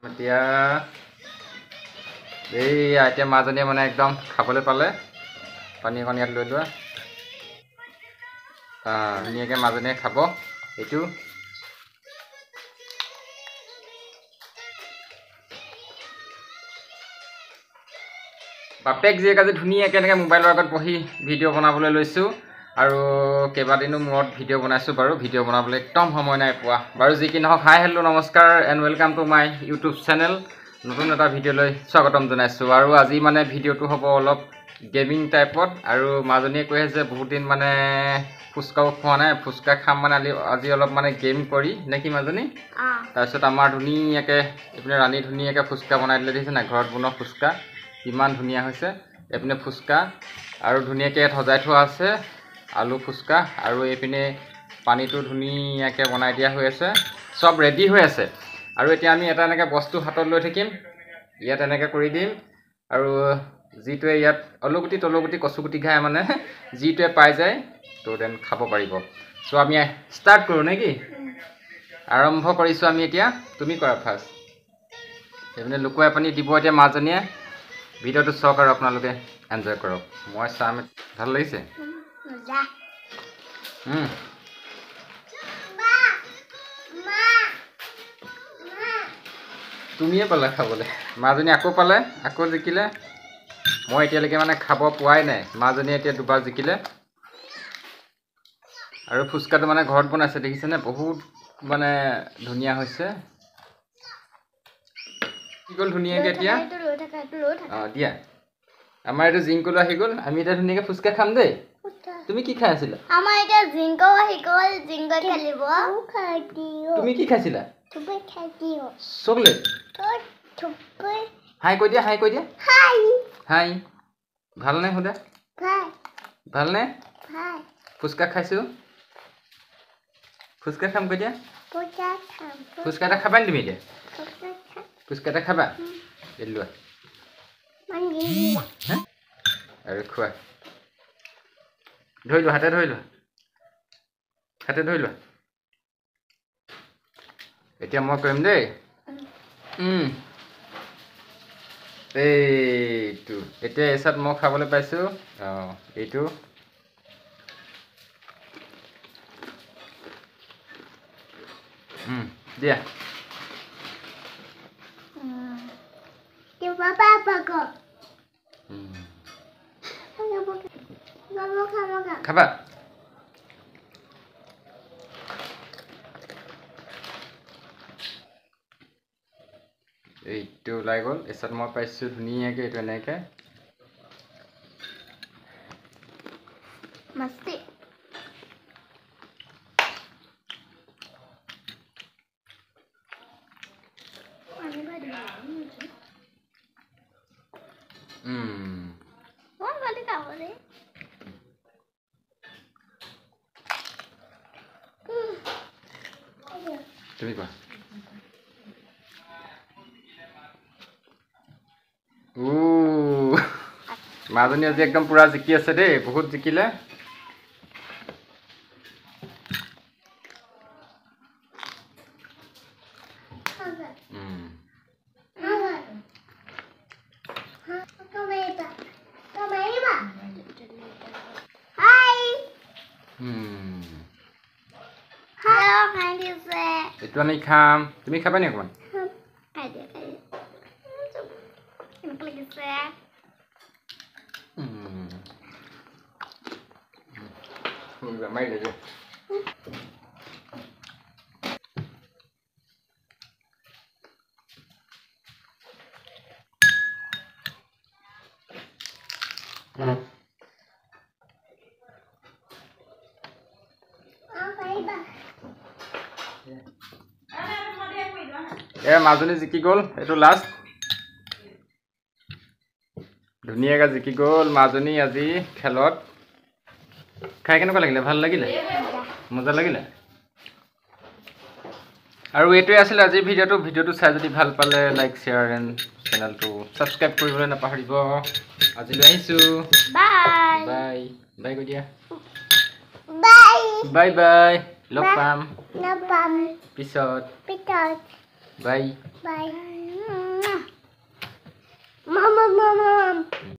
এতিয়া এতিয়া মাজনীয়ে মানে একদম খাবলৈ পালে পানী অকণ ইয়াত লৈ লোৱা ধুনীয়াকৈ মাজনীয়ে খাব এইটো বাপেক জীয়েক আজি ধুনীয়াকৈ এনেকৈ মোবাইলৰ আগত বহি ভিডিঅ' বনাবলৈ লৈছোঁ আৰু কেইবাদিনো মূৰত ভিডিঅ' বনাইছোঁ বাৰু ভিডিঅ' বনাবলৈ একদম সময় নাই পোৱা বাৰু যি কি নহওক হাই হেল্ল' নমস্কাৰ and welcome to my YouTube channel নতুন এটা ভিডিঅ'লৈ স্বাগতম জনাইছোঁ আৰু আজি মানে ভিডিঅ'টো হ'ব অলপ গেমিং টাইপত আৰু মাজনীয়ে কৈ আছে বহুত দিন মানে ফুচকাও খোৱা নাই ফুচকা খাম মানে আজি অলপ মানে গেম কৰি নে কি মাজনী তাৰপিছত আমাৰ ধুনীয়াকৈ এইপিনে ৰাণী ধুনীয়াকৈ ফুচকা বনাই দিলে দেখিছে নাই ঘৰত বনোৱা ফুচকা কিমান ধুনীয়া হৈছে এইপিনে ফুচকা আৰু ধুনীয়াকৈ ইয়াত সজাই থোৱা আছে আলু ফুচকা আৰু এইপিনে পানীটো ধুনীয়াকৈ বনাই দিয়া হৈ আছে সব ৰেডি হৈ আছে আৰু এতিয়া আমি এটা এনেকৈ বস্তু হাতত লৈ থাকিম ইয়াত এনেকৈ কৰি দিম আৰু যিটোৱে ইয়াত অলগুটি তলগুটি কচুগুটি খাই মানে যিটোৱে পাই যায় তো দেন খাব পাৰিব চ' আমি ষ্টাৰ্ট কৰোঁ নে কি আৰম্ভ কৰিছোঁ আমি এতিয়া তুমি কৰা ফাৰ্ষ্ট এইপিনে লুকুৱাই পানী দিব এতিয়া মাজনীয়ে ভিডিঅ'টো চাওক আৰু আপোনালোকে এনজয় কৰক মই চাম ভাল লাগিছে তুমিয়ে পালা খাবলৈ মাজনী আকৌ পালে আকৌ জিকিলে মই এতিয়ালৈকে মানে খাব পোৱাই নাই মাজনীয়ে এতিয়া দুবাৰ জিকিলে আৰু ফুচকাটো মানে ঘৰত বনাইছে দেখিছেনে বহুত মানে ধুনীয়া হৈছে কি গ'ল ধুনীয়াকৈ এতিয়া দিয়া আমাৰ এইটো জিংকলো আহি গ'ল আমি এতিয়া ধুনীয়াকৈ ফুচকা খাম দেই তুমি কি খাই আছিলা আমাৰ এতিয়া জিংকো আহি গ'ল জিংকো খেলিব তুমি কি খাইছিলা চকলেট হাই কৈ দিয়া হাই ভালনে সোধা ভালনে ফুচকা খাইছোঁ ফুচকা খাম কৈ দিয়া ফুচকা এটা খাবা নি তুমি এতিয়া ফুচকা এটা খাবা লোৱা আৰু খোৱা ধৰি লোৱা হাতে ধৰি লোৱা এতিয়া মই কৰিম দেই এইটো এতিয়া এচাত মই খাবলৈ পাইছোঁ এইটো দিয়া খাবা এইটো ওলাই গ'ল এচাত মই পাইছোঁ ধুনীয়াকৈ এইটো এনেকৈ মস্তি তুমি কোৱা মাজনী আজি একদম পুৰা জিকি আছে দেই বহুত জিকিলে এইটো আমি খাম তুমি খাবা নি অকণমান মাৰি দিলে মাজনী জিকি গ'ল এইটো লাষ্ট ধুনীয়াকৈ জিকি গ'ল মাজনী আজি খেলত খাই কেনেকুৱা লাগিলে ভাল লাগিলে মজা লাগিলে আৰু এইটোৱে আছিলে আজিৰ ভিডিঅ'টো চাই যদি ভাল পালে লাইক শ্বেয়াৰ এণ্ড চেনেলটো ছাবস্ক্ৰাইব কৰিবলৈ নাপাহৰিব আজিলৈ আহিছোঁ বাই বাই কৈ দিয়া বাই বাই লগ পাম পিছত বাই Bye. মাম